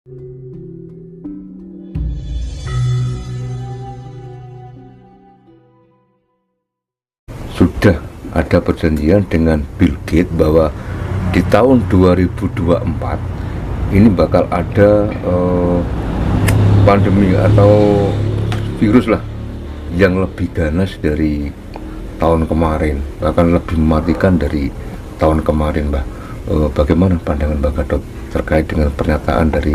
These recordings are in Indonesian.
Sudah ada perjanjian dengan Bill Gates bahwa di tahun 2024 ini bakal ada pandemi atau virus lah yang lebih ganas dari tahun kemarin, bahkan lebih mematikan dari tahun kemarin, Mbak. Bagaimana pandangan Mbak Gatot terkait dengan pernyataan dari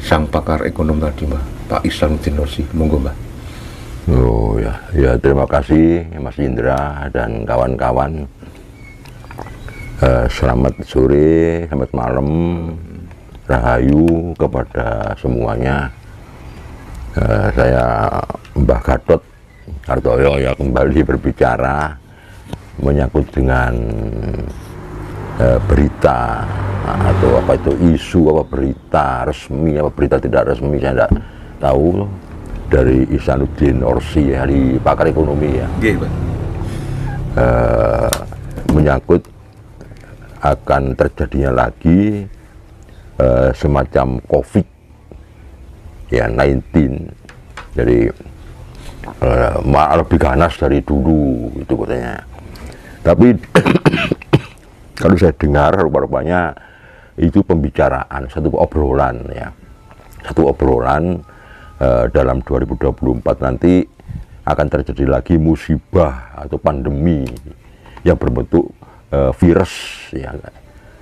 sang pakar ekonom tadi, Mbak, Pak Ihsanuddin Nursi? Monggo, Mbak. Oh ya, terima kasih Mas Indra dan kawan-kawan. Selamat sore, selamat malam, rahayu kepada semuanya. Saya Mbah Gatot Hartoyo ya kembali berbicara menyangkut dengan berita atau apa itu isu, apa berita resmi, apa berita tidak resmi, saya tidak tahu, dari Ihsanuddin Nursi, dari pakar ekonomi ya. Menyangkut akan terjadinya lagi semacam COVID ya 19, jadi lebih ganas dari dulu itu katanya. Tapi kalau saya dengar rupa-rupanya itu pembicaraan, satu obrolan ya, satu obrolan. Dalam 2024 nanti akan terjadi lagi musibah atau pandemi yang berbentuk virus ya,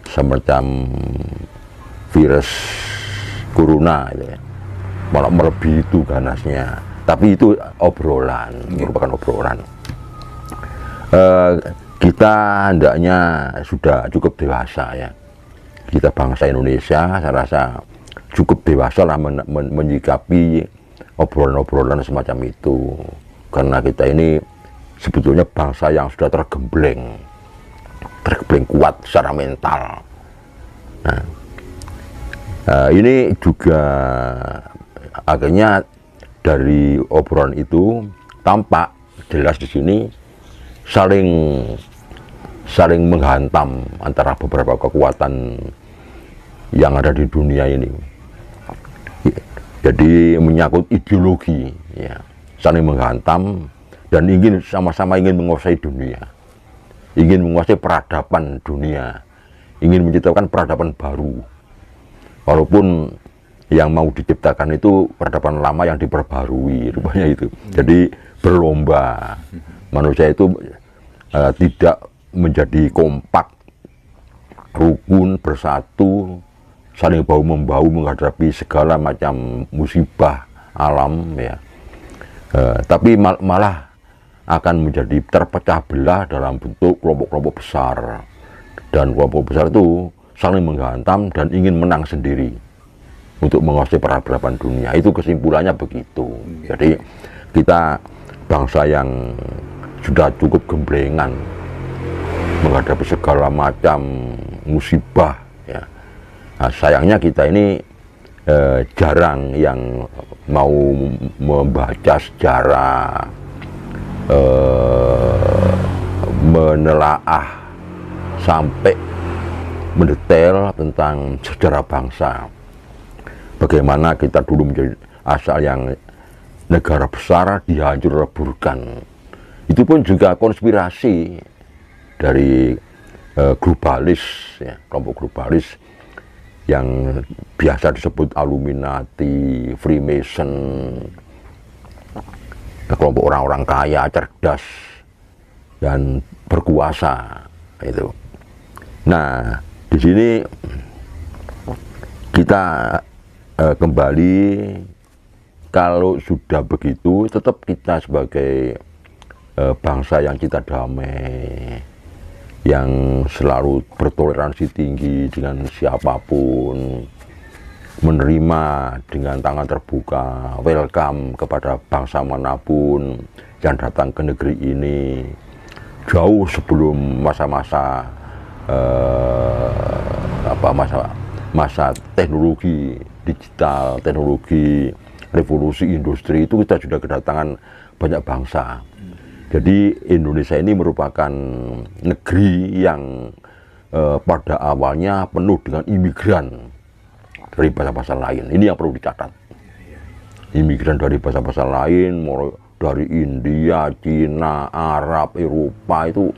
semacam virus corona gitu ya. Malah melebihi itu ganasnya, tapi itu obrolan, merupakan obrolan. Kita hendaknya sudah cukup dewasa ya, kita bangsa Indonesia saya rasa cukup dewasa lah menyikapi obrolan-obrolan semacam itu, karena kita ini sebetulnya bangsa yang sudah tergembleng kuat secara mental. Nah, ini juga akhirnya dari obrolan itu tampak jelas di sini saling menghantam antara beberapa kekuatan yang ada di dunia ini. Jadi menyangkut ideologi ya, saling menghantam dan sama-sama ingin menguasai dunia, ingin menguasai peradaban dunia, ingin menciptakan peradaban baru, walaupun yang mau diciptakan itu peradaban lama yang diperbarui rupanya itu. Jadi berlomba, manusia itu tidak menjadi kompak, rukun, bersatu, saling bahu-membahu menghadapi segala macam musibah alam ya, tapi malah akan menjadi terpecah belah dalam bentuk kelompok-kelompok besar, dan kelompok besar itu saling menghantam dan ingin menang sendiri untuk menguasai peradaban dunia. Itu kesimpulannya begitu. Jadi kita bangsa yang sudah cukup gemblengan menghadapi segala macam musibah ya. Nah, sayangnya kita ini jarang yang mau membaca sejarah, menelaah sampai mendetail tentang sejarah bangsa. Bagaimana kita dulu menjadi asal yang negara besar dihancur leburkan. Itu pun juga konspirasi dari globalis ya, kelompok globalis yang biasa disebut Illuminati, Freemason, kelompok orang-orang kaya, cerdas, dan berkuasa itu. Nah, di sini kita kembali, kalau sudah begitu, tetap kita sebagai bangsa yang cinta damai, yang selalu bertoleransi tinggi dengan siapapun, menerima dengan tangan terbuka, welcome kepada bangsa manapun yang datang ke negeri ini, jauh sebelum masa-masa masa teknologi digital, teknologi revolusi industri itu kita sudah kedatangan banyak bangsa. Jadi Indonesia ini merupakan negeri yang pada awalnya penuh dengan imigran dari bahasa-bahasa lain. Ini yang perlu dicatat. Imigran dari bahasa-bahasa lain, mulai dari India, Cina, Arab, Eropa itu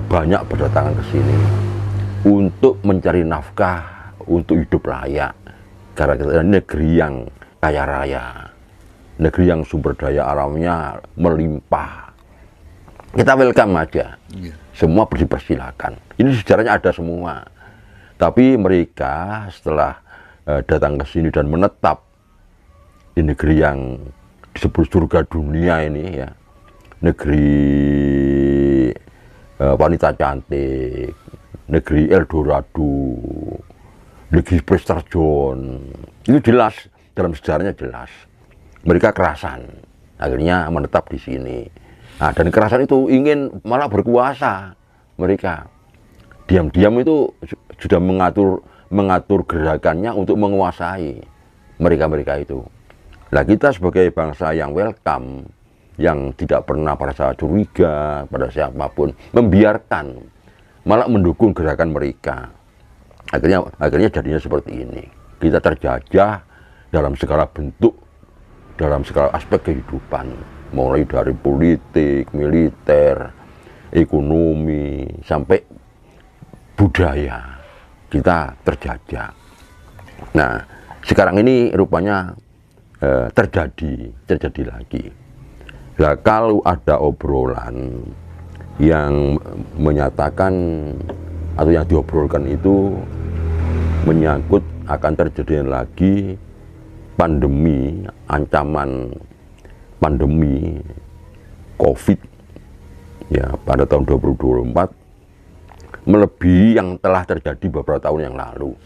banyak berdatangan ke sini untuk mencari nafkah, untuk hidup layak. Karena kita ini negeri yang kaya raya, negeri yang sumber daya alamnya melimpah. Kita welcome aja, semua dipersilakan. Ini sejarahnya ada semua. Tapi mereka setelah datang ke sini dan menetap di negeri yang disebut surga dunia ini, ya, negeri wanita cantik, negeri Eldorado, negeri Prestajon, itu jelas dalam sejarahnya jelas. Mereka kerasan, akhirnya menetap di sini. Nah, dan kerasan itu ingin malah berkuasa. Mereka diam-diam itu sudah mengatur gerakannya untuk menguasai mereka itu. Nah, kita sebagai bangsa yang welcome, yang tidak pernah merasa curiga pada siapapun, membiarkan, malah mendukung gerakan mereka. Akhirnya jadinya seperti ini. Kita terjajah dalam segala bentuk, dalam segala aspek kehidupan, mulai dari politik, militer, ekonomi, sampai budaya. Kita terjajah. Nah, sekarang ini rupanya terjadi lagi. Nah, kalau ada obrolan yang menyatakan atau yang diobrolkan itu menyangkut akan terjadi lagi pandemi, ancaman pandemi COVID ya pada tahun 2024 melebihi yang telah terjadi beberapa tahun yang lalu.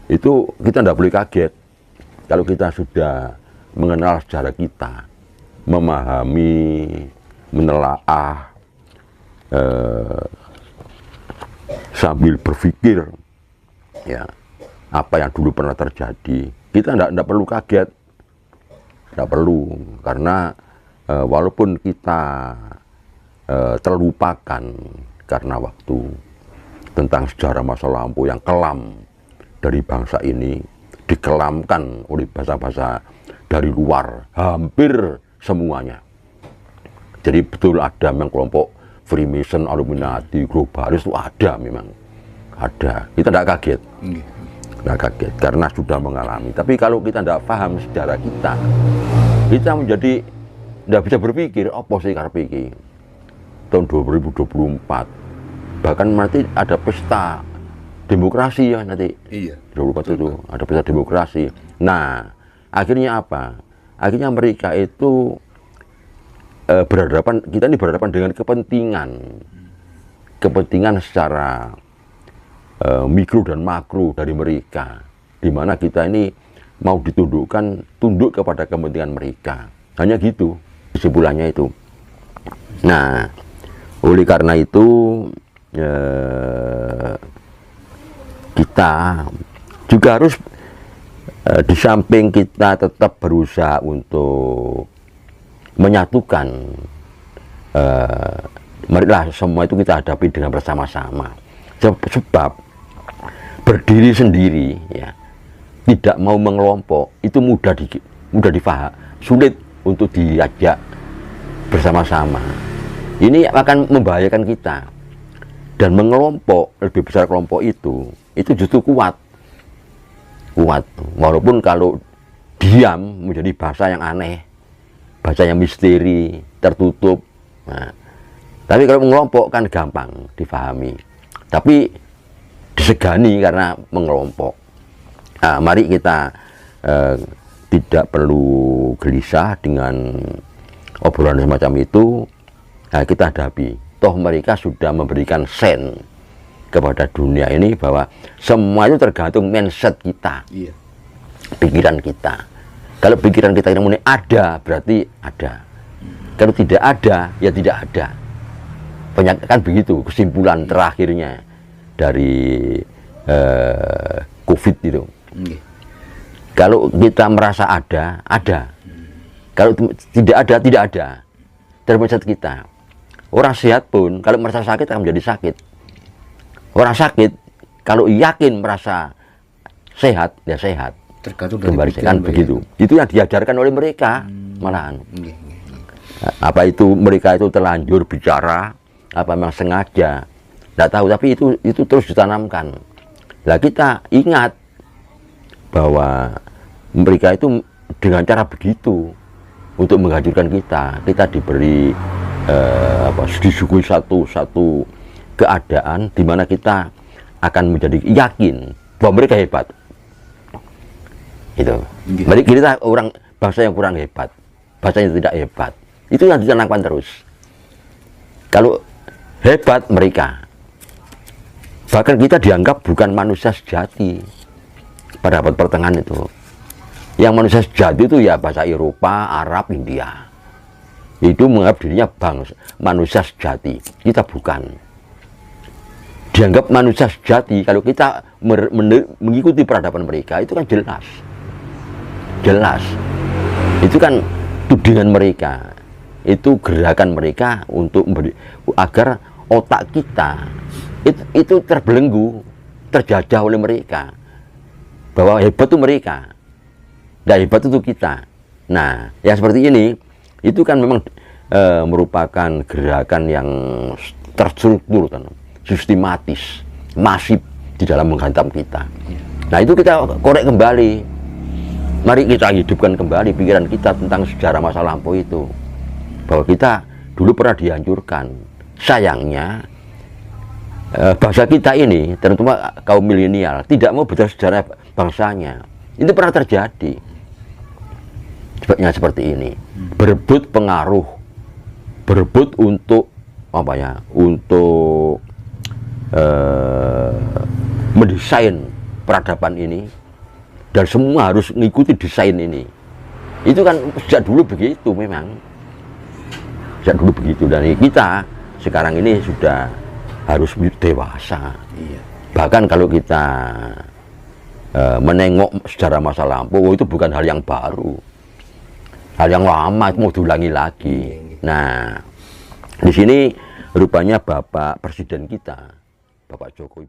Itu kita tidak boleh kaget. Kalau kita sudah mengenal sejarah kita, memahami, menelaah, sambil berpikir, ya apa yang dulu pernah terjadi, kita tidak perlu kaget, tidak perlu, karena walaupun kita terlupakan karena waktu tentang sejarah masa lampau yang kelam dari bangsa ini, dikelamkan oleh bahasa-bahasa dari luar, hampir semuanya. Jadi betul ada memang kelompok Freemason, Illuminati, globalis itu ada memang. Ada. Kita tidak kaget. Tidak kaget, karena sudah mengalami. Tapi kalau kita tidak paham sejarah kita menjadi tidak bisa berpikir, apa sih karepe iki? Tahun 2024. Bahkan nanti ada pesta demokrasi ya nanti. Iya. 2024 itu ada pesta demokrasi. Nah, akhirnya apa? Akhirnya mereka itu kita ini berhadapan dengan kepentingan secara mikro dan makro dari mereka, di mana kita ini mau tunduk kepada kepentingan mereka. Hanya gitu kesimpulannya itu. Nah, oleh karena itu kita juga harus di samping kita tetap berusaha untuk menyatukan, marilah semua itu kita hadapi dengan bersama-sama. Sebab berdiri sendiri, ya, tidak mau mengelompok itu mudah difaham, sulit untuk diajak bersama-sama. Ini akan membahayakan kita. Dan mengelompok, lebih besar kelompok itu justru kuat. Walaupun kalau diam menjadi bahasa yang aneh, bahasa yang misteri, tertutup. Nah, tapi kalau mengelompok kan gampang difahami. Tapi disegani karena mengelompok. Nah, mari kita tidak perlu gelisah dengan obrolan semacam itu. Nah, kita hadapi. Toh mereka sudah memberikan sen kepada dunia ini bahwa semua itu tergantung mindset kita, iya, pikiran kita. Kalau pikiran kita yang ada, berarti ada. Kalau tidak ada, ya tidak ada. Banyak kan begitu kesimpulan terakhirnya dari COVID itu. Kalau kita merasa ada, ada. Kalau tidak ada, tidak ada. Dari mindset kita. Orang sehat pun kalau merasa sakit akan menjadi sakit. Orang sakit kalau yakin merasa sehat, ya sehat. Tergantung dari Kembali pikiran, kan Mbak, begitu. ya. Itu yang diajarkan oleh mereka malahan. Nggih, nggih. Apa itu mereka itu terlanjur bicara, apa memang sengaja, tidak tahu. Tapi itu terus ditanamkan. Nah kita ingat bahwa mereka itu dengan cara begitu untuk menghancurkan kita. Kita diberi disuguhi satu keadaan di mana kita akan menjadi yakin bahwa mereka hebat. Itu. Jadi kita orang bangsa yang kurang hebat, bangsa yang tidak hebat. Itu yang ditanamkan terus. Kalau hebat mereka, bahkan kita dianggap bukan manusia sejati pada abad pertengahan itu. Yang manusia sejati itu ya bahasa Eropa, Arab, India. Itu menganggap dirinya bangsa manusia sejati. Kita bukan. Dianggap manusia sejati kalau kita mengikuti peradaban mereka itu kan jelas. Jelas. Itu kan tudingan mereka. Itu gerakan mereka untuk agar otak kita itu terbelenggu, terjajah oleh mereka. Bahwa hebat itu mereka, dan hebat itu kita. Nah, yang seperti ini, itu kan memang merupakan gerakan yang terstruktur, sistematis, masif di dalam menghantam kita. Nah, itu kita korek kembali. Mari kita hidupkan kembali pikiran kita tentang sejarah masa lampau itu. Bahwa kita dulu pernah dihancurkan. Sayangnya, bangsa kita ini, terutama kaum milenial, tidak mau belajar sejarah bangsanya. Itu pernah terjadi. Sebabnya seperti ini. Berebut pengaruh, berebut untuk apa ya? Untuk mendesain peradaban ini, dan semua harus mengikuti desain ini. Itu kan sejak dulu begitu memang. Sejak dulu begitu. Dan kita sekarang ini sudah harus dewasa. Iya. Bahkan kalau kita menengok sejarah masa lampau, itu bukan hal yang baru. Hal yang lama itu mau diulangi lagi. Nah, di sini rupanya Bapak Presiden kita, Bapak Jokowi